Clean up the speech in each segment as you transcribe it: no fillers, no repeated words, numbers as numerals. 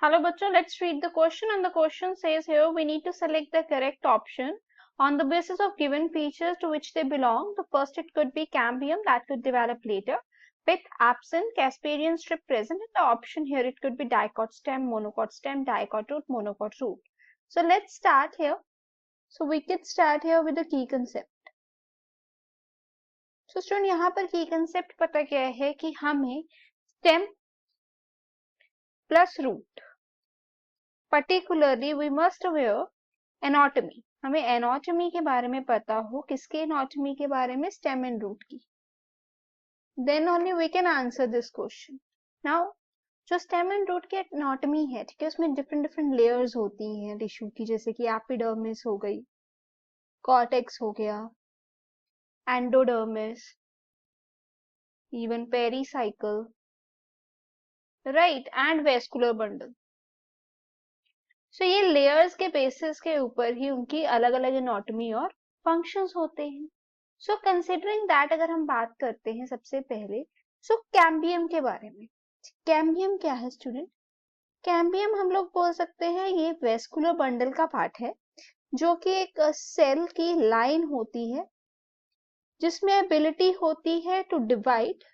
Hello bachcho, let's read the question, and the question says here we need to select the correct option on the basis of given features to which they belong. The first, it could be cambium, that could develop later. Pith absent, Casparian strip present, and the option here it could be dicot stem, monocot stem, dicot root, monocot root. So let's start here. So we could start here with the key concept. So student, यहाँ पर key concept पता क्या है कि हमें stem plus root, particularly we must aware anatomy, हमें anatomy के बारे में पता हो. किसके एनाटॉमी के बारे में? स्टेम एंड रूट की. Then only we can answer this question. Now जो स्टेम एंड रूट की एनाटॉमी है, ठीक है, उसमें डिफरेंट डिफरेंट लेयर्स होती हैं टिश्यू की, जैसे कि एपिडर्मिस हो गई, कॉर्टेक्स हो गया, endodermis, even pericycle, right, and vascular bundle. So ये लेयर्स के बेसिस के ऊपर ही उनकी अलग अलग एनाटॉमी और फंक्शंस होते हैं. सो कंसिडरिंग दैट, अगर हम बात करते हैं सबसे पहले कैम्बियम के बारे में. कैम्बियम क्या है स्टूडेंट? कैम्बियम हम लोग बोल सकते हैं ये वेस्कुलर बंडल का पार्ट है, जो कि एक सेल की लाइन होती है जिसमें एबिलिटी होती है टू डिवाइड.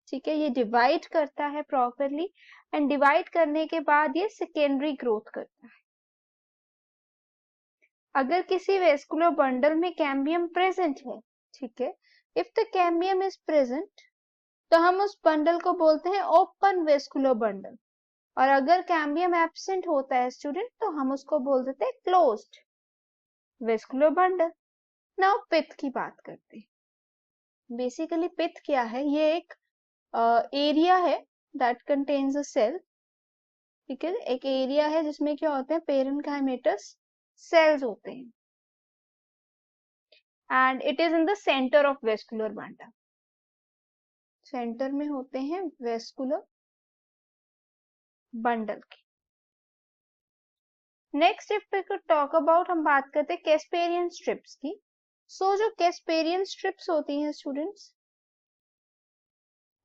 ठीक है, ये डिवाइड करता है प्रॉपरली, एंड डिवाइड करने के बाद ये सेकेंडरी ग्रोथ करता है. अगर किसी वेस्कुलर बंडल में कैम्बियम प्रेजेंट है, ठीक है, if the cambium is present, तो हम उस बंडल को बोलते हैं ओपन वेस्कुलर बंडल. और अगर कैम्बियम एब्सेंट होता है स्टूडेंट, तो हम उसको बोल देते हैं क्लोज्ड वेस्कुलर बंडल. नाउ पिथ की बात करते हैं. बेसिकली पिथ क्या है? ये एक एरिया है दैट कंटेन्स अ सेल. ठीक है, एक एरिया है जिसमें क्या होते हैं? पेरेन्काइमेटस सेल्स होते हैं, and it is in the centre of vascular bundle. Centre में होते हैं वेस्कुलर बंडल के. Next if we could talk about, हम बात करते हैं कैस्पेरियन स्ट्रिप्स की. सो जो कैस्पेरियन स्ट्रिप्स होती हैं स्टूडेंट्स,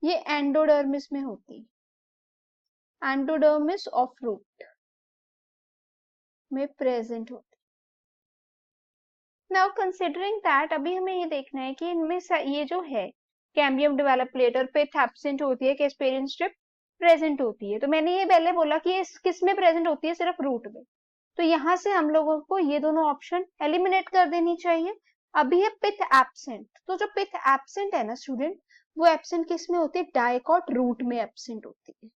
ये एंडोडर्मिस में होती है. एंडोडर्मिस ऑफ रूट में प्रेजेंट होती. नाउ कंसिडरिंग दैट, अभी हमें ये देखना है कि इनमें ये जो है कैम्बियम डेवलप लेटर, पिथ एब्सेंट होती है, कैस्पेरियन स्ट्रिप प्रेजेंट होती है. तो मैंने ये पहले बोला कि ये किस में प्रेजेंट होती है? सिर्फ रूट में. तो यहाँ से हम लोगों को ये दोनों ऑप्शन एलिमिनेट कर देनी चाहिए. अभी है पिथ एब्सेंट. तो जो पिथ एब्सेंट है ना स्टूडेंट, वो एब्सेंट किस में होती है? डाइकॉट रूट में एब्सेंट होती है.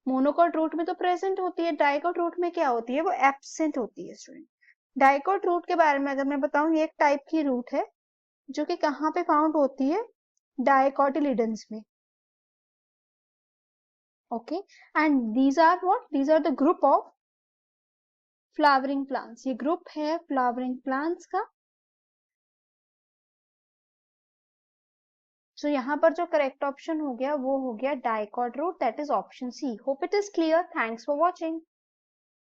मोनोकॉट रूट में तो प्रेजेंट होती है, डाइकॉट रूट में क्या होती है? वो एब्सेंट होती है स्टूडेंट. डाइकॉट रूट के बारे में अगर मैं बताऊं, ये एक टाइप की रूट है जो कि कहाँ पे फाउंड होती है? डाइकोटिलिडन्स में. Okay, and these are what? These are the group of flowering plants. ये ग्रुप है फ्लावरिंग प्लांट्स का. सो यहाँ पर जो करेक्ट ऑप्शन हो गया वो हो गया dicot root, that is option C. Hope it is clear. Thanks for watching.